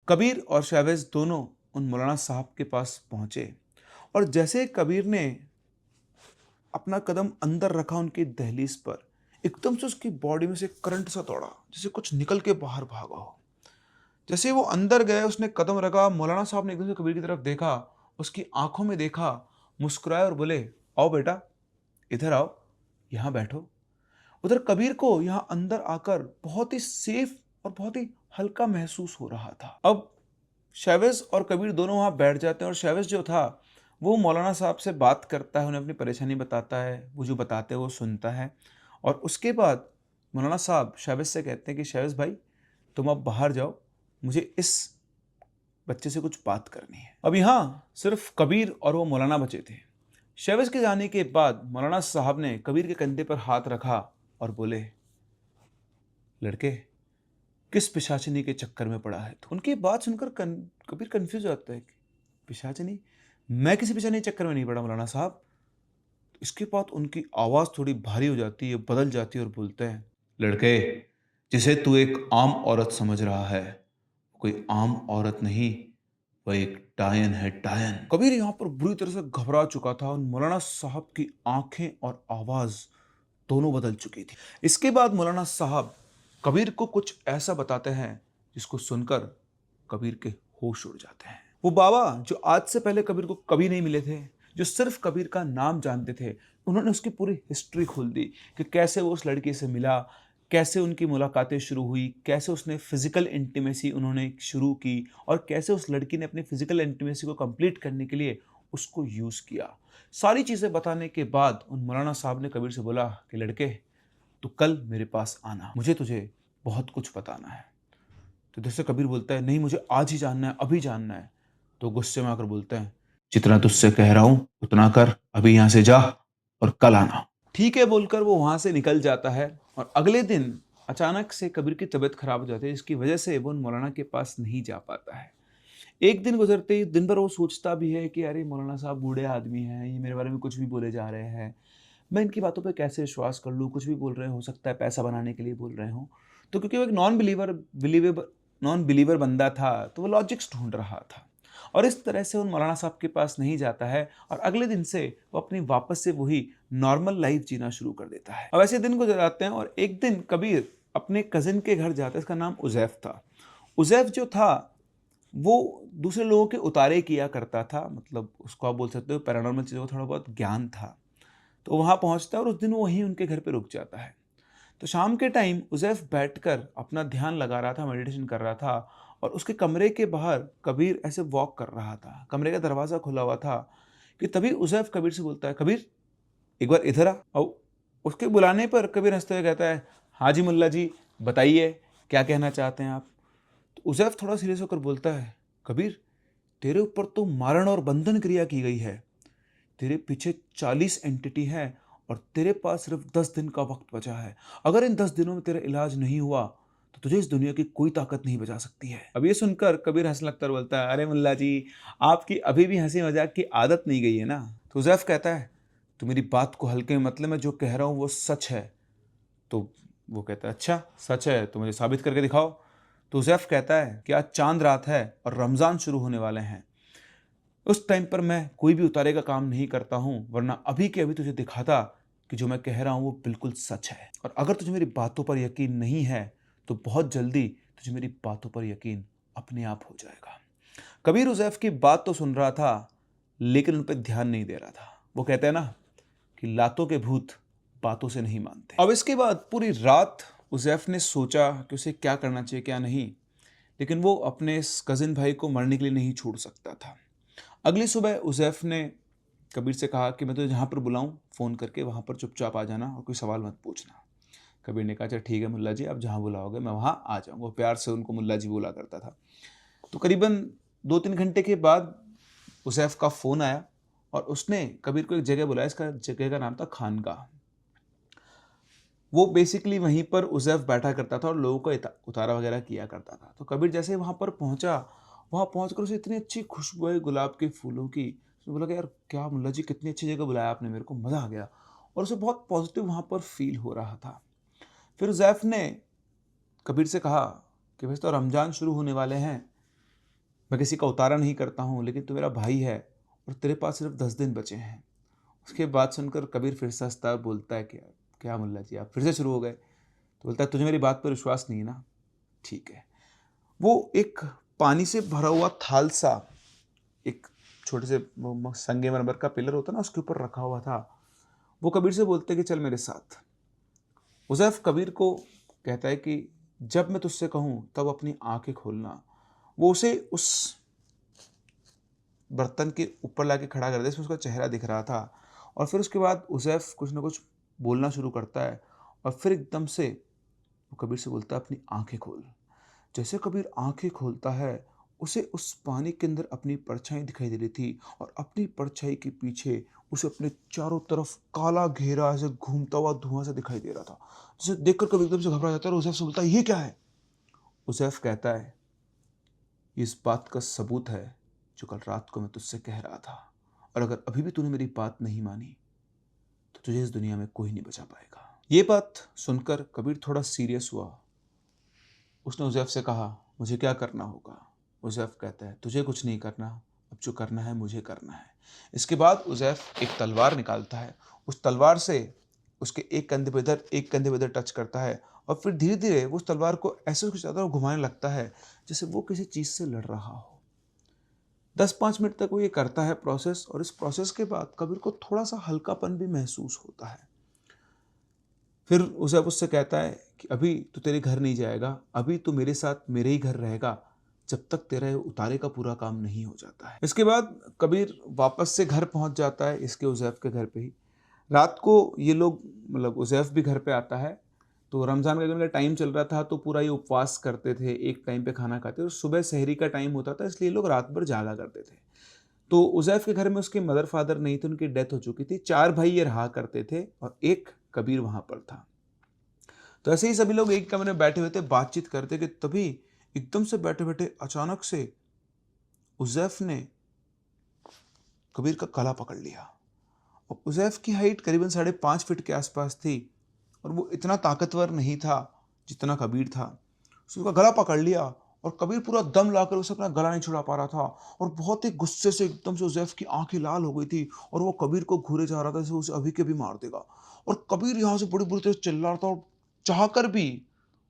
कबीर और शहवेज दोनों उन मौलाना साहब के पास पहुंचे और जैसे कबीर ने अपना कदम अंदर रखा उनकी दहलीज पर, एकदम से उसकी बॉडी में से करंट सा दौड़ा, जैसे कुछ निकल के बाहर भागा हो। जैसे वो अंदर गए, उसने कदम रखा, मौलाना साहब ने एकदम से कबीर की तरफ देखा, उसकी आंखों में देखा, मुस्कुराए और बोले, आओ बेटा, इधर आओ, यहाँ बैठो। उधर कबीर को यहाँ अंदर आकर बहुत ही सेफ और बहुत ही हल्का महसूस हो रहा था। अब शहवेज और कबीर दोनों वहाँ बैठ जाते हैं और शहवेज जो था वो मौलाना साहब से बात करता है, उन्हें अपनी परेशानी बताता है, वो जो बताते हैं वो सुनता है। और उसके बाद मौलाना साहब शहवेज से कहते हैं कि शहवेज भाई, तुम अब बाहर जाओ, मुझे इस बच्चे से कुछ बात करनी है। अब यहाँ सिर्फ कबीर और वो मौलाना बचे थे। शहवेज के जाने के बाद मौलाना साहब ने कबीर के कंधे पर हाथ रखा और बोले, लड़के, किस पिशाचिनी के चक्कर में पड़ा है? तो उनकी बात सुनकर कबीर कंफ्यूज हो जाता है कि पिशाचिनी? मैं किसी पिशाचिनी के चक्कर में नहीं पड़ा मौलाना साहब। इसके बाद उनकी आवाज थोड़ी भारी हो जाती है, बदल जाती है और बोलते हैं, लड़के, जिसे तू एक आम औरत समझ रहा है, कोई आम औरत नहीं, वह एक डायन है, डायन। कबीर यहाँ पर बुरी तरह से घबरा चुका था और मौलाना साहब की आंखें और आवाज दोनों बदल चुकी थी। इसके बाद मौलाना साहब कबीर को कुछ ऐसा बताते हैं जिसको सुनकर कबीर के होश उड़ जाते हैं। वो बाबा जो आज से पहले कबीर को कभी नहीं मिले थे, जो सिर्फ कबीर का नाम जानते थे, उन्होंने उसकी पूरी हिस्ट्री खोल दी कि कैसे वो उस लड़की से मिला, कैसे उनकी मुलाकातें शुरू हुई, कैसे उसने फिजिकल इंटीमेसी उन्होंने शुरू की और कैसे उस लड़की ने अपनी फिजिकल इंटीमेसी को कंप्लीट करने के लिए उसको यूज किया। सारी चीजें बताने के बाद उन मौलाना साहब ने कबीर से बोला कि लड़के, तू कल मेरे पास आना, मुझे तुझे बहुत कुछ बताना है। तो जैसे कबीर बोलता है, नहीं मुझे आज ही जानना है, अभी जानना है। तो गुस्से में आकर बोलता है, जितना तुझसे कह रहा हूं उतना कर, अभी यहां से जा और कल आना। ठीक है बोलकर वो वहां से निकल जाता है और अगले दिन अचानक से कबीर की तबीयत खराब हो जाती है, जिसकी वजह से वो उन मौलाना के पास नहीं जा पाता है। एक दिन गुजरते ही दिन भर वो सोचता भी है कि अरे मौलाना साहब बूढ़े आदमी हैं, ये मेरे बारे में कुछ भी बोले जा रहे हैं, मैं इनकी बातों पे कैसे विश्वास कर लूँ, कुछ भी बोल रहे हो सकता है पैसा बनाने के लिए बोल रहे हो। तो क्योंकि वो एक नॉन बिलीवर बंदा था, तो वो लॉजिक्स ढूंढ रहा था और इस तरह से उन मौलाना साहब के पास नहीं जाता है और अगले दिन से वो अपनी वापस से वही नॉर्मल लाइफ जीना शुरू कर देता है। अब ऐसे दिन गुजर जाते हैं और एक दिन कबीर अपने कजिन के घर जाता है, इसका नाम उजैफ था। उजैफ जो था वो दूसरे लोगों के उतारे किया करता था, मतलब उसको आप बोल सकते हो पैरानॉर्मल चीज़ों का थोड़ा बहुत ज्ञान था। तो वहाँ पहुँचता है और उस दिन वो वहीं उनके घर पे रुक जाता है। तो शाम के टाइम उज़ैफ बैठकर अपना ध्यान लगा रहा था, मेडिटेशन कर रहा था और उसके कमरे के बाहर कबीर ऐसे वॉक कर रहा था। कमरे का दरवाज़ा खुला हुआ था कि तभी उज़ैफ कबीर से बोलता है, कबीर एक बार इधर आ। और उसके बुलाने पर कबीर हंसते हुए कहता है, हाँ जी मुल्ला जी, बताइए क्या कहना चाहते हैं आप। तो उज़ैफ थोड़ा सीरियस होकर बोलता है, कबीर तेरे ऊपर तो मारण और बंधन क्रिया की गई है, तेरे पीछे 40 एंटिटी है और तेरे पास सिर्फ 10 दिन का वक्त बचा है। अगर इन 10 दिनों में तेरा इलाज नहीं हुआ तो तुझे इस दुनिया की कोई ताकत नहीं बचा सकती है। अब ये सुनकर कबीर हंसने लगता है और बोलता है, अरे मुल्ला जी, आपकी अभी भी हंसी मजाक की आदत नहीं गई है ना। तो उज़ैफ कहता है, तो मेरी बात को हल्के में मतलब, मैं जो कह रहा हूँ वो सच है। तो वो कहता है, अच्छा सच है तो मुझे साबित करके दिखाओ। तो उज़ैफ कहता है कि आज चांद रात है और रमज़ान शुरू होने वाले हैं। उस टाइम पर मैं कोई भी उतारे का काम नहीं करता हूँ, वरना अभी के अभी तुझे दिखाता कि जो मैं कह रहा हूँ वो बिल्कुल सच है। और अगर तुझे मेरी बातों पर यकीन नहीं है तो बहुत जल्दी तुझे मेरी बातों पर यकीन अपने आप हो जाएगा। कबीर उज़ैफ की बात तो सुन रहा था लेकिन उन पर ध्यान नहीं दे रहा था। वो कहते हैं ना कि लातों के भूत बातों से नहीं मानते। अब इसके बाद पूरी रात उज़ैफ ने सोचा कि उसे क्या करना चाहिए क्या नहीं, लेकिन वो अपने इस कजिन भाई को मरने के लिए नहीं छोड़ सकता था। अगली सुबह उज़ैफ ने कबीर से कहा कि मैं तुझे जहाँ पर बुलाऊं फ़ोन करके वहाँ पर चुपचाप आ जाना और कोई सवाल मत पूछना। कबीर ने कहा, अच्छा ठीक है मुल्ला जी, आप जहाँ बुलाओगे मैं वहाँ आ जाऊँगा। वो प्यार से उनको मुल्ला जी बोला करता था। तो करीबन 2-3 घंटे के बाद उज़ैफ का फ़ोन आया और उसने कबीर को एक जगह बुलाया। इसका जगह का नाम था खानकाह। वो बेसिकली वहीं पर उज़ैफ बैठा करता था और लोगों को उतारा वगैरह किया करता था। तो कबीर जैसे ही वहाँ पर पहुँचा, वहाँ पहुँचकर उसे इतनी अच्छी खुशबू आई गुलाब के फूलों की। उसने बोला कि यार क्या मुल्ला जी, कितनी अच्छी जगह बुलाया आपने, मेरे को मज़ा आ गया। और उसे बहुत पॉजिटिव वहाँ पर फील हो रहा था। फिर उज़ैफ ने कबीर से कहा कि वैसे तो रमज़ान शुरू होने वाले हैं, मैं किसी का उतारा नहीं करता हूँ, लेकिन तू मेरा भाई है और तेरे पास सिर्फ 10 दिन बचे हैं। उसके बात सुनकर कबीर फिर से हँसता है, बोलता है, क्या क्या मुल्ला जी आप फिर से शुरू हो गए? तो बोलता है, तुझे मेरी बात पर विश्वास नहीं है ना? ठीक है। वो एक पानी से भरा हुआ थाल सा, एक छोटे से संगमरमर का पिलर होता है ना, उसके ऊपर रखा हुआ था। वो कबीर से बोलते कि चल मेरे साथ। उज़ैफ़ कबीर को कहता है कि जब मैं तुझसे कहूँ तब अपनी आँखें खोलना। वो उसे उस बर्तन के ऊपर लाके खड़ा कर दिया जिसमें उसका चेहरा दिख रहा था, और फिर उसके बाद उज़ैफ़ कुछ न कुछ बोलना शुरू करता है, और फिर एकदम से वो कबीर से बोलता है, अपनी आँखें खोल। जैसे कबीर आँखें खोलता है, उसे उस पानी के अंदर अपनी परछाई दिखाई दे रही थी, और अपनी परछाई के पीछे उसे अपने चारों तरफ काला घेरा ऐसे घूमता हुआ धुआँ सा दिखाई दे रहा था। जिसे देखकर कबीर एकदम से घबरा जाता है और उज़ैफ़ से बोलता है, ये क्या है? उज़ैफ़ कहता है, ये इस बात का सबूत है जो कल रात को मैं तुझसे कह रहा था, और अगर अभी भी तूने मेरी बात नहीं मानी तो तुझे इस दुनिया में कोई नहीं बचा पाएगा। ये बात सुनकर कबीर थोड़ा सीरियस हुआ। उसने उज़ैफ़ से कहा, मुझे क्या करना होगा? उज़ैफ़ कहता है, तुझे कुछ नहीं करना, अब जो करना है मुझे करना है। इसके बाद उज़ैफ़ एक तलवार निकालता है, उस तलवार से उसके एक कंधे पे इधर, एक कंधे पे इधर टच करता है, और फिर धीरे-धीरे वो उस तलवार को ऐसे उसके चारों तरफ घुमाने लगता है, जैसे वो किसी चीज़ से लड़ रहा हो। 10-5 मिनट तक वो ये करता है प्रोसेस, और इस प्रोसेस के बाद कबीर को थोड़ा-सा हल्कापन भी महसूस होता है। फिर उज़ैफ़ उससे कहता है कि अभी तू तेरे घर नहीं जाएगा, अभी तू मेरे साथ मेरे ही घर रहेगा, जब तक तेरा ये उतारे का पूरा काम नहीं हो जाता है। इसके बाद कबीर वापस से घर पहुँच जाता है, इसके उज़ैफ़ के घर पे ही। रात को ये लोग, मतलब उज़ैफ़ भी घर पे आता है, तो रमज़ान का का टाइम चल रहा था, तो पूरा ये उपवास करते थे, एक टाइम पे खाना खाते और सुबह सहरी का टाइम होता था, इसलिए ये लोग रात भर जागा करते थे। तो उज़ैफ़ के घर में उसके मदर-फ़ादर नहीं थे, उनकी डेथ हो चुकी थी। 4 भाई ये रहा करते थे और 1 कबीर वहाँ पर था। तो ऐसे ही सभी लोग एक कमरे में बैठे हुए थे, बातचीत करते कि तभी एकदम से बैठे-बैठे अचानक से उज़ैफ़ ने कबीर का गला पकड़ लिया। और उज़ैफ़ की हाइट करीबन 5.5 फीट के आसपास थी, और वो इतना ताकतवर नहीं था जितना कबीर था। उसने उसका गला पकड़ लिया, और कबीर पूरा दम लाकर उसे अपना गला नहीं छुड़ा पा रहा था, और बहुत ही गुस्से से एकदम से उज़ैफ़ की आँखें लाल हो गई थी, और वो कबीर को घूरे जा रहा था जैसे उसे अभी के अभी मार देगा। और कबीर यहाँ से बड़ी बुरी तरह से चिल्ला रहा था, और चाहकर भी,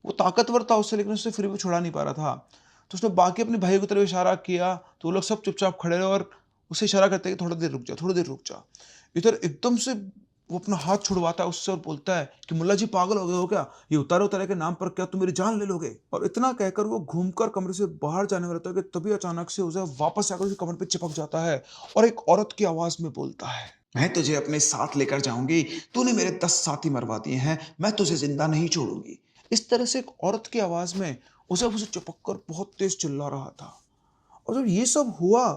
वो ताकतवर था उससे, लेकिन उससे फिर भी छुड़ा नहीं पा रहा था। तो उसने बाकी अपने भाइयों की तरफ इशारा किया, तो वो लोग सब चुपचाप खड़े रहे और उसे इशारा करते हैं कि थोड़ा देर रुक जा, थोड़ी देर रुक जा। इधर एकदम से वो अपना हाथ छुड़वाता है उससे और बोलता है कि मुल्ला जी पागल हो गए हो क्या? ये उतारे-उतारे के नाम पर क्या तुम मेरी जान ले लोगे? और इतना कहकर वो घूमकर कमरे से बाहर जाने वाला था कि तभी अचानक से उसे वापस आकर उसके कमरे पे चिपक जाता है, और एक औरत की आवाज़ में बोलता है, मैं तुझे अपने साथ लेकर जाऊँगी, तूने मेरे 10 साथी मरवा दिए हैं, मैं तुझे ज़िंदा नहीं छोड़ूँगी। इस तरह से एक औरत की आवाज़ में उसे चिपक कर बहुत तेज़ चिल्ला रहा था। और जब ये सब हुआ,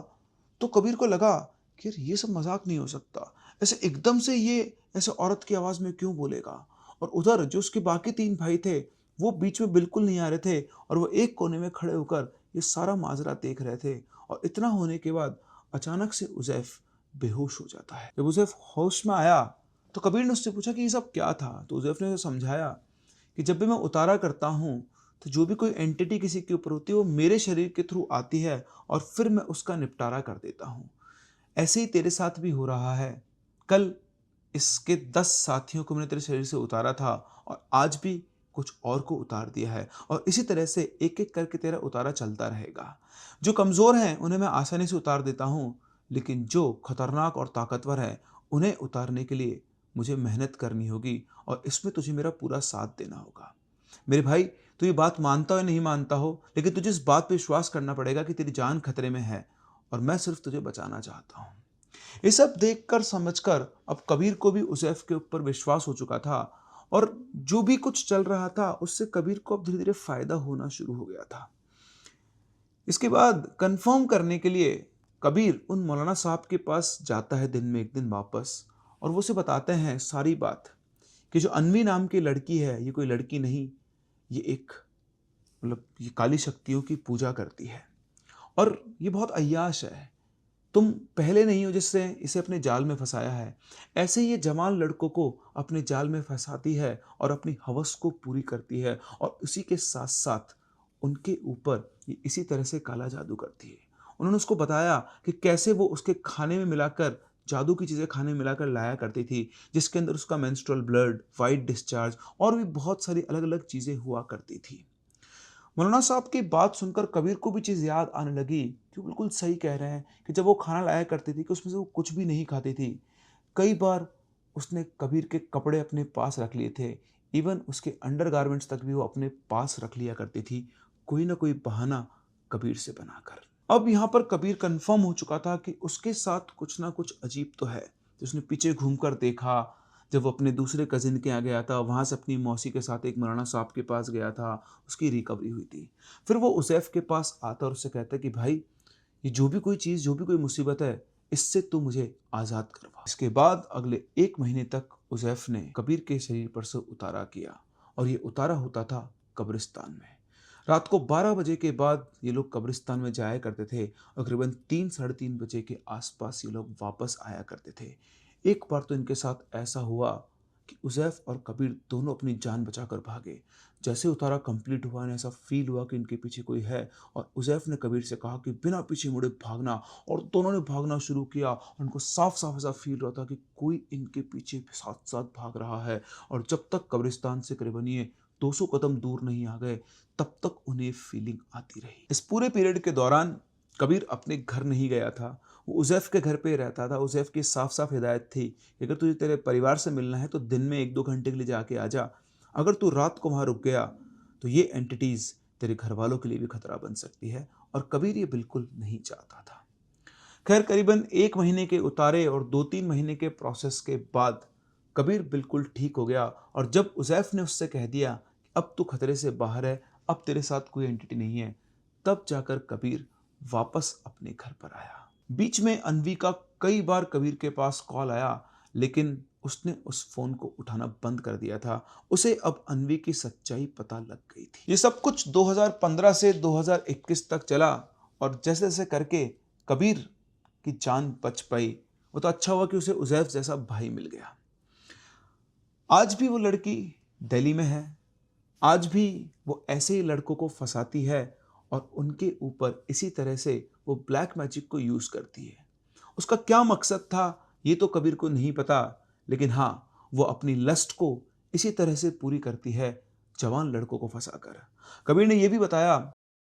तो कबीर को लगा कि यार ये सब मज़ाक नहीं हो सकता। ऐसे एकदम से ये ऐसे औरत की आवाज़ में क्यों बोलेगा? और उधर जो उसके बाकी 3 भाई थे, वो बीच में बिल्कुल नहीं आ रहे थे, और वो एक कोने में खड़े होकर ये सारा माजरा देख रहे थे। और इतना होने के बाद अचानक से उज़ैफ़ बेहोश हो जाता है। जब उज़ैफ़ होश में आया, तो कबीर ने उससे पूछा कि ये सब क्या था? तो उज़ैफ़ ने उसे समझाया कि जब भी मैं उतारा करता हूँ, तो जो भी कोई एंटिटी किसी के ऊपर होती है, वो मेरे शरीर के थ्रू आती है, और फिर मैं उसका निपटारा कर देता हूँ। ऐसे ही तेरे साथ भी हो रहा है। कल इसके 10 साथियों को मैंने तेरे शरीर से उतारा था, और आज भी कुछ और को उतार दिया है, और इसी तरह से एक-एक करके तेरा उतारा चलता रहेगा। जो कमज़ोर हैं, उन्हें मैं आसानी से उतार देता हूँ, लेकिन जो खतरनाक और ताकतवर हैं, उन्हें उतारने के लिए मुझे मेहनत करनी होगी, और इसमें तुझे मेरा पूरा साथ देना होगा। मेरे भाई, तू ये बात मानता हो या नहीं मानता हो, लेकिन तुझे इस बात पे विश्वास करना पड़ेगा कि तेरी जान खतरे में है, और मैं सिर्फ़ तुझे बचाना चाहता हूँ। ये सब देखकर समझकर अब कबीर को भी उज़ैफ़ के ऊपर विश्वास हो चुका था, और जो भी कुछ चल रहा था उससे कबीर को अब धीरे-धीरे फ़ायदा होना शुरू हो गया था। इसके बाद कन्फ़र्म करने के लिए कबीर उन मौलाना साहब के पास जाता है दिन में एक दिन वापस, और वो उसे बताते हैं सारी बात कि जो अन्वी नाम की लड़की है, ये कोई लड़की नहीं, ये एक, मतलब ये काली शक्तियों की पूजा करती है, और ये बहुत अय्याश है। तुम पहले नहीं हो जिससे इसे अपने जाल में फँसाया है। ऐसे ही ये जवान लड़कों को अपने जाल में फँसाती है और अपनी हवस को पूरी करती है, और उसी के साथ-साथ उनके ऊपर ये इसी तरह से काला जादू करती है। उन्होंने उसको बताया कि कैसे वो उसके खाने में मिलाकर जादू की चीज़ें खाने में मिलाकर लाया करती थी, जिसके अंदर उसका मेंस्ट्रुअल ब्लड, व्हाइट डिस्चार्ज और भी बहुत सारी अलग-अलग चीज़ें हुआ करती थी। मौलाना साहब की बात सुनकर कबीर को भी चीज़ याद आने लगी कि वो बिल्कुल सही कह रहे हैं कि जब वो खाना लाया करती थी कि उसमें से वो कुछ भी नहीं खाती थी। कई बार उसने कबीर के कपड़े अपने पास रख लिए थे, इवन उसके अंडरगारमेंट्स तक भी वो अपने पास रख लिया करती थी, कोई ना कोई बहाना कबीर से बनाकर। अब यहाँ पर कबीर कन्फर्म हो चुका था कि उसके साथ कुछ ना कुछ अजीब तो है। तो उसने पीछे घूमकर देखा, जब वो अपने दूसरे कज़िन के यहाँ गया था, वहाँ से अपनी मौसी के साथ एक मौलाना साहब के पास गया था, उसकी रिकवरी हुई थी। फिर वो उज़ैफ़ के पास आता और उससे कहता कि भाई, ये जो भी कोई चीज़, जो भी कोई मुसीबत है, इससे तू मुझे आज़ाद करवा। इसके बाद अगले 1 महीने तक उज़ैफ़ ने कबीर के शरीर पर से उतारा किया और ये उतारा होता था कब्रिस्तान में। रात को 12 बजे के बाद ये लोग कब्रिस्तान में जाया करते थे और करीबन 3 साढ़े 3 बजे के आसपास ये लोग वापस आया करते थे। एक बार तो इनके साथ ऐसा हुआ कि उज़ैफ़ और कबीर दोनों अपनी जान बचाकर भागे। जैसे उतारा कंप्लीट हुआ, इन्हें ऐसा फ़ील हुआ कि इनके पीछे कोई है और उज़ैफ़ ने कबीर से कहा कि बिना पीछे मुड़े भागना, और दोनों ने भागना शुरू किया और उनको साफ-साफ ऐसा फ़ील रहा था कि कोई इनके पीछे साथ-साथ भाग रहा है। और जब तक कब्रिस्तान से करीबन ये 200 कदम दूर नहीं आ गए, तब तक उन्हें फीलिंग आती रही। इस पूरे पीरियड के दौरान कबीर अपने घर नहीं गया था, वो उज़ैफ़ के घर पे ही रहता था। उज़ैफ़ की साफ-साफ हिदायत थी कि अगर तुझे तेरे परिवार से मिलना है तो दिन में 1-2 घंटे के लिए जाके आ जा। अगर तू रात को वहाँ रुक गया तो ये एंटिटीज़ तेरे घरवालों के लिए भी खतरा बन सकती है, और कबीर ये बिल्कुल नहीं चाहता था। खैर करीबन 1 महीने के उतारे और 2-3 महीने के प्रोसेस के बाद कबीर बिल्कुल ठीक हो गया, और जब उज़ैफ़ ने उससे कह दिया कि अब तू खतरे से बाहर है, अब तेरे साथ कोई एंटिटी नहीं है, तब जाकर कबीर वापस अपने घर पर आया। बीच में अन्वी का कई बार कबीर के पास कॉल आया, लेकिन उसने उस फ़ोन को उठाना बंद कर दिया था। उसे अब अन्वी की सच्चाई पता लग गई थी। ये सब कुछ 2015 से 2021 तक चला, और जैसे-जैसे करके कबीर की जान बच पाई। वो तो अच्छा हुआ कि उसे उज़ैफ़ जैसा भाई मिल गया। आज भी वो लड़की दिल्ली में है। आज भी वो ऐसे ही लड़कों को फँसाती है और उनके ऊपर इसी तरह से वो ब्लैक मैजिक को यूज़ करती है। उसका क्या मकसद था, ये तो कबीर को नहीं पता, लेकिन हाँ, वो अपनी लस्ट को इसी तरह से पूरी करती है, जवान लड़कों को फँसाकर। कबीर ने ये भी बताया